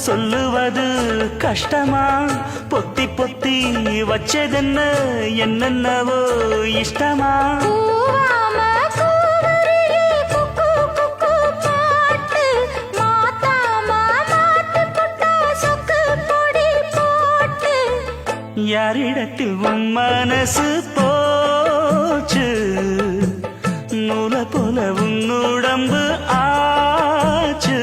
சொல்லுவது கஷ்டமா பொத்தி பொத்தி வச்சதென்ன என்னென்னவோ இஷ்டமா யாரிடத்தில் உன் மனசு போச்சு நூல போல உன் உடம்பு ஆச்சு